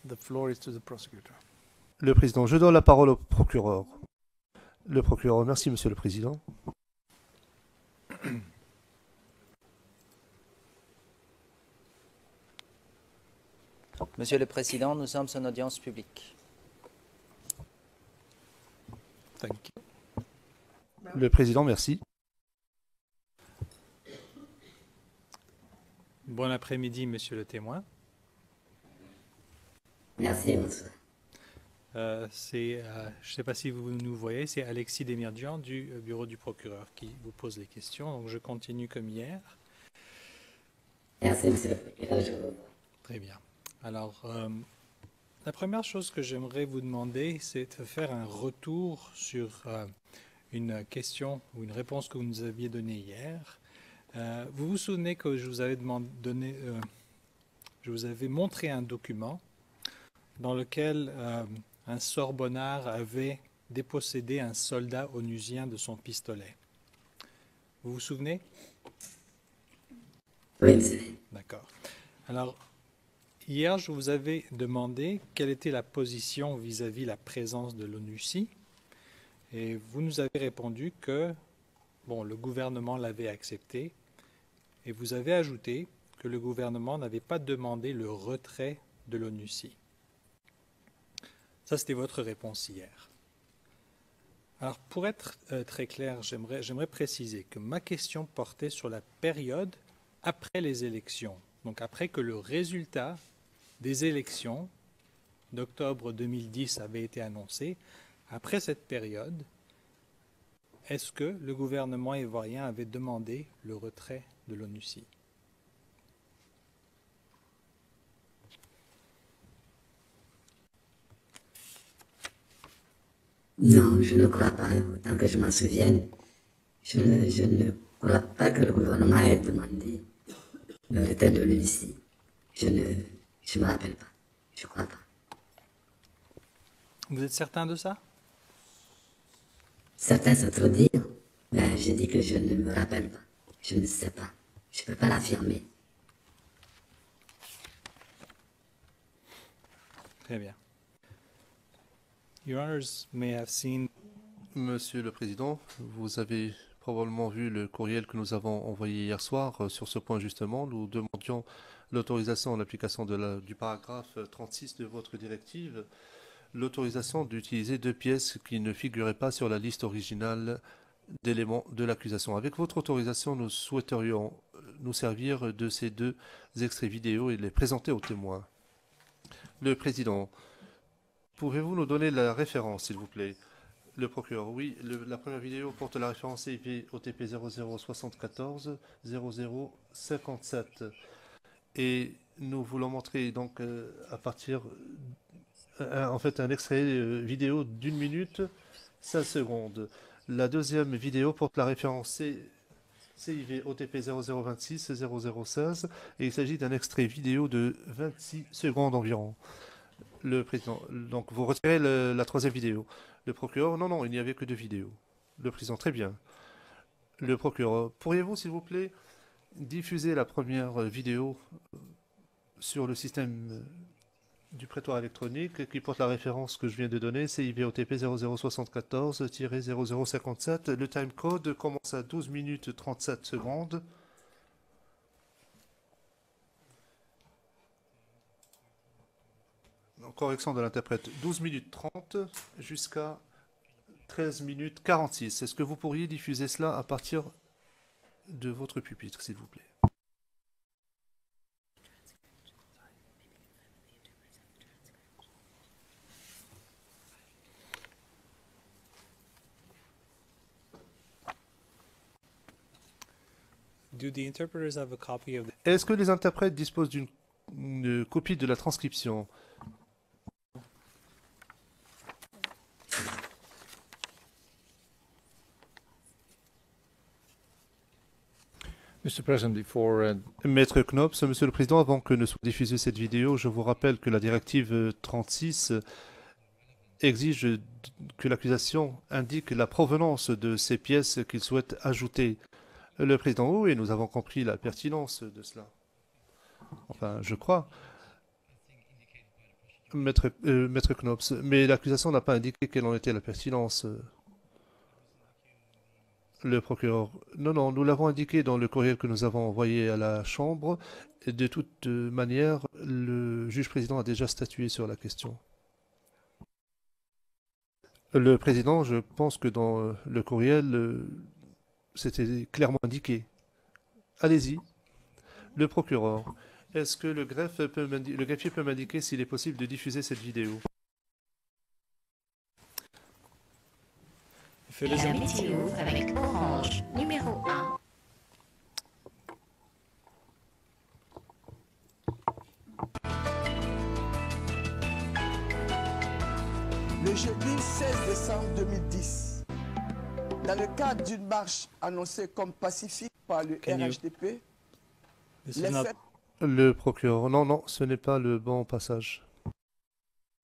The floor is to the prosecutor. Le président, je donne la parole au procureur. Le procureur, merci Monsieur le Président. Monsieur le Président, nous sommes en audience publique. Thank you. Le président, merci. Bon après-midi, monsieur le témoin. Merci, monsieur. Je ne sais pas si vous nous voyez, c'est Alexis Demirjian du bureau du procureur qui vous pose les questions. Donc je continue comme hier. Merci, monsieur le procureur, je vous vois. Très bien. Alors, la première chose que j'aimerais vous demander, c'est de faire un retour sur une question ou une réponse que vous nous aviez donnée hier. Vous vous souvenez que je vous avais je vous avais montré un document dans lequel un Sorbonnard avait dépossédé un soldat onusien de son pistolet. Vous vous souvenez? Oui, monsieur. D'accord. Alors, hier, je vous avais demandé quelle était la position vis-à-vis la présence de l'ONUCI, et vous nous avez répondu que bon, le gouvernement l'avait accepté, et vous avez ajouté que le gouvernement n'avait pas demandé le retrait de l'ONUCI. Ça, c'était votre réponse hier. Alors, pour être très clair, j'aimerais préciser que ma question portait sur la période après les élections, donc après que le résultat des élections d'octobre 2010 avait été annoncé. Après cette période, est-ce que le gouvernement ivoirien avait demandé le retrait de l'ONUCI? Non, je ne crois pas. Autant que je m'en souvienne, je ne crois pas que le gouvernement ait demandé le retrait de l'ONUCI. Je ne me rappelle pas. Je ne crois pas. Vous êtes certain de ça? Certains c'est trop dire, mais je dis que je ne me rappelle pas. Je ne sais pas. Je ne peux pas l'affirmer. Très bien. Your Honors may have seen. Monsieur le Président, vous avez probablement vu le courriel que nous avons envoyé hier soir sur ce point justement. Nous demandions l'autorisation en application du paragraphe 36 de votre directive, l'autorisation d'utiliser 2 pièces qui ne figuraient pas sur la liste originale d'éléments de l'accusation. Avec votre autorisation, nous souhaiterions nous servir de ces 2 extraits vidéo et les présenter aux témoins. Le Président, pouvez-vous nous donner la référence, s'il vous plaît? Le procureur, oui. La première vidéo porte la référence IP OTP 0074 0057. Et nous voulons montrer donc à partir, en fait, un extrait vidéo d'1 minute 16 secondes. La deuxième vidéo porte la référence CIV OTP 0026 0016 et il s'agit d'un extrait vidéo de 26 secondes environ. Le président, donc vous retirez la troisième vidéo. Le procureur, non, non, il n'y avait que 2 vidéos. Le président, très bien. Le procureur, pourriez-vous, s'il vous plaît, diffuser la première vidéo sur le système du prétoire électronique qui porte la référence que je viens de donner, CIVOTP 0074-0057. Le timecode commence à 12 minutes 37 secondes. Correction de l'interprète, 12 minutes 30 jusqu'à 13 minutes 46. Est-ce que vous pourriez diffuser cela à partir de votre pupitre, s'il vous plaît? Do the interpreters have a copy of the... Est-ce que les interprètes disposent d'une copie de la transcription? Mr. President, before Maître Knops, Monsieur le Président, avant que ne soit diffusée cette vidéo, je vous rappelle que la directive 36 exige que l'accusation indique la provenance de ces pièces qu'il souhaite ajouter. Le Président, oui, nous avons compris la pertinence de cela. Enfin, je crois. Maître Knops, mais l'accusation n'a pas indiqué quelle en était la pertinence. Le procureur. Non, non, nous l'avons indiqué dans le courriel que nous avons envoyé à la Chambre. Et de toute manière, le juge président a déjà statué sur la question. Le président, je pense que dans le courriel, c'était clairement indiqué. Allez-y. Le procureur. Est-ce que le greffier peut m'indiquer s'il est possible de diffuser cette vidéo? La météo avec Orange, numéro 1. Le jeudi 16 décembre 2010, dans le cadre d'une marche annoncée comme pacifique par le RHDP, le procureur. Non, non, ce n'est pas le bon passage.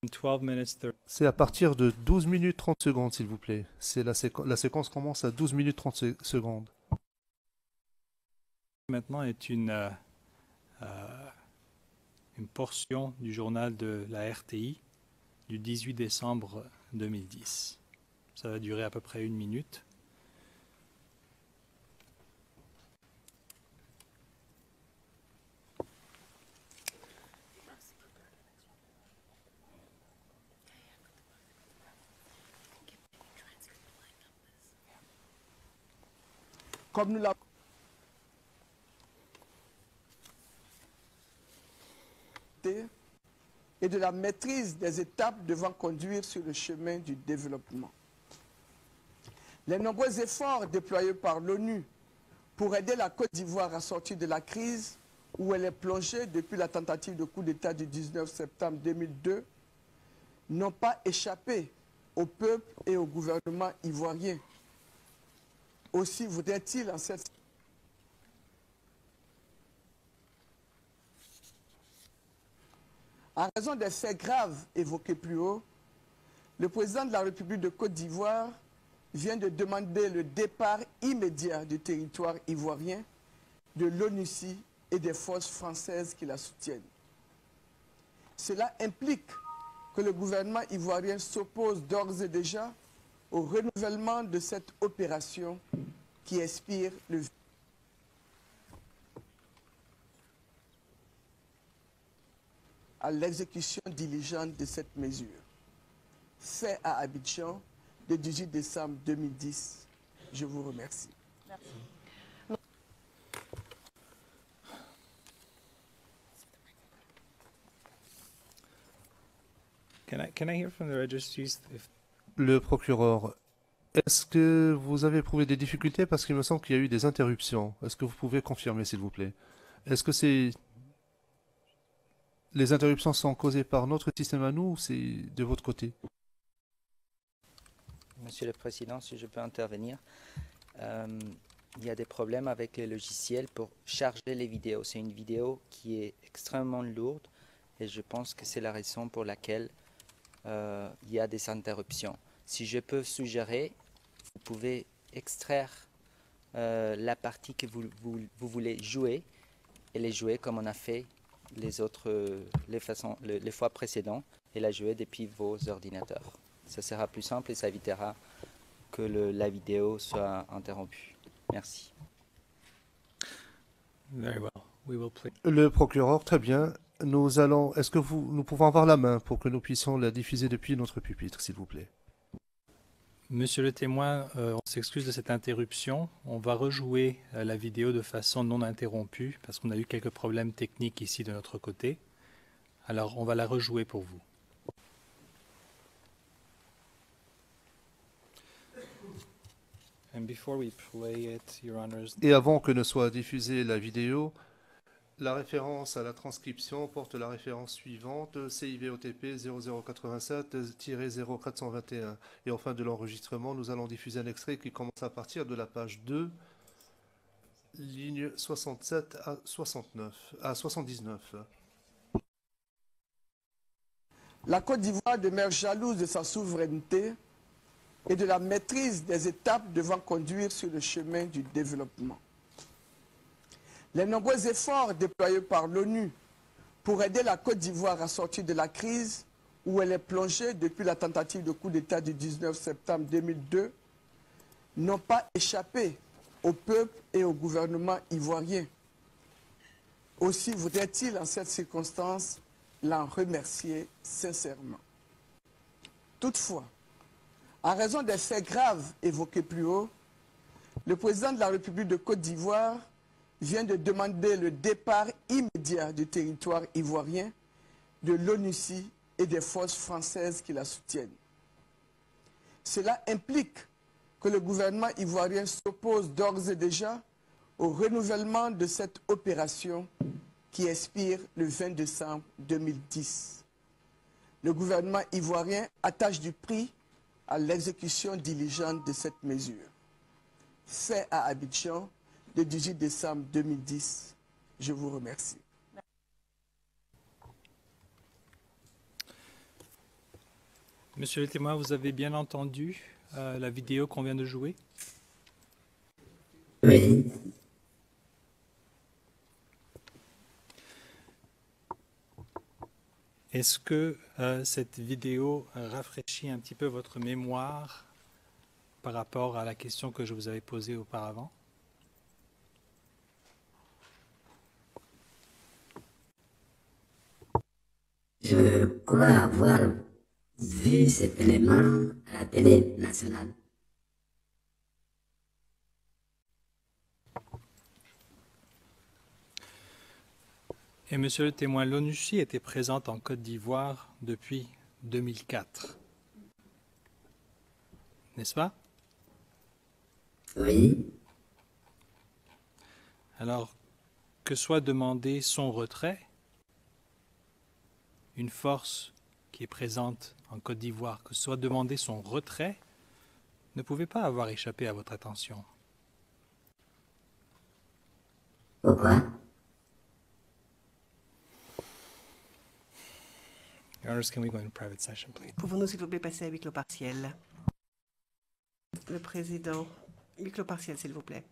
12 minutes 30. C'est à partir de 12 minutes 30 secondes, s'il vous plaît. La séquence commence à 12 minutes 30 secondes. Maintenant est une portion du journal de la RTI du 18 décembre 2010. Ça va durer à peu près 1 minute. Comme nous l'avons et de la maîtrise des étapes devant conduire sur le chemin du développement. Les nombreux efforts déployés par l'ONU pour aider la Côte d'Ivoire à sortir de la crise où elle est plongée depuis la tentative de coup d'État du 19 septembre 2002 n'ont pas échappé au peuple et au gouvernement ivoirien. Aussi voudrait-il en cette en raison des faits graves évoqués plus haut, le président de la République de Côte d'Ivoire vient de demander le départ immédiat du territoire ivoirien, de l'ONUCI et des forces françaises qui la soutiennent. Cela implique que le gouvernement ivoirien s'oppose d'ores et déjà au renouvellement de cette opération qui inspire le à l'exécution diligente de cette mesure. Fait à Abidjan le 18 décembre 2010. Je vous remercie. Merci. Can I hear from the registries if... Le procureur, est-ce que vous avez éprouvé des difficultés parce qu'il me semble qu'il y a eu des interruptions? Est-ce que vous pouvez confirmer, s'il vous plaît? Est-ce que les interruptions sont causées par notre système à nous ou c'est de votre côté? Monsieur le Président, si je peux intervenir, il y a des problèmes avec les logiciels pour charger les vidéos. C'est une vidéo qui est extrêmement lourde et je pense que c'est la raison pour laquelle il y a des interruptions. Si je peux suggérer, vous pouvez extraire la partie que vous voulez jouer et les jouer comme on a fait les fois précédentes et la jouer depuis vos ordinateurs. Ça sera plus simple et ça évitera que la vidéo soit interrompue. Merci. Very well. We will play. Le procureur, très bien. Est-ce que nous pouvons avoir la main pour que nous puissions la diffuser depuis notre pupitre, s'il vous plaît? Monsieur le témoin, on s'excuse de cette interruption. On va rejouer la vidéo de façon non interrompue parce qu'on a eu quelques problèmes techniques ici de notre côté. Alors, on va la rejouer pour vous. And before we play it, Your Honors, Et avant que ne soit diffusée la vidéo, la référence à la transcription porte la référence suivante, CIVOTP 0087-0421. Et en fin de l'enregistrement, nous allons diffuser un extrait qui commence à partir de la page 2, ligne 67 à 79. La Côte d'Ivoire demeure jalouse de sa souveraineté et de la maîtrise des étapes devant conduire sur le chemin du développement. Les nombreux efforts déployés par l'ONU pour aider la Côte d'Ivoire à sortir de la crise où elle est plongée depuis la tentative de coup d'État du 19 septembre 2002 n'ont pas échappé au peuple et au gouvernement ivoirien. Aussi voudrait-il en cette circonstance l'en remercier sincèrement. Toutefois, en raison des faits graves évoqués plus haut, le président de la République de Côte d'Ivoire vient de demander le départ immédiat du territoire ivoirien de l'ONUCI et des forces françaises qui la soutiennent. Cela implique que le gouvernement ivoirien s'oppose d'ores et déjà au renouvellement de cette opération qui expire le 20 décembre 2010. Le gouvernement ivoirien attache du prix à l'exécution diligente de cette mesure. Fait à Abidjan le 18 décembre 2010. Je vous remercie. Monsieur le témoin, vous avez bien entendu la vidéo qu'on vient de jouer? Oui. Est-ce que cette vidéo rafraîchit un petit peu votre mémoire par rapport à la question que je vous avais posée auparavant? Je crois avoir vu cet élément à la télé nationale. Et monsieur le témoin, l'ONUCI était présente en Côte d'Ivoire depuis 2004. N'est-ce pas? Oui. Alors, que soit demandé son retrait, une force qui est présente en Côte d'Ivoire, que soit demandé son retrait, ne pouvait pas avoir échappé à votre attention. Pourquoi? Your Honor, can we go in private session, please? Pouvons-nous s'il vous plaît passer à huis clos partiel? Le président, huis clos partiel s'il vous plaît.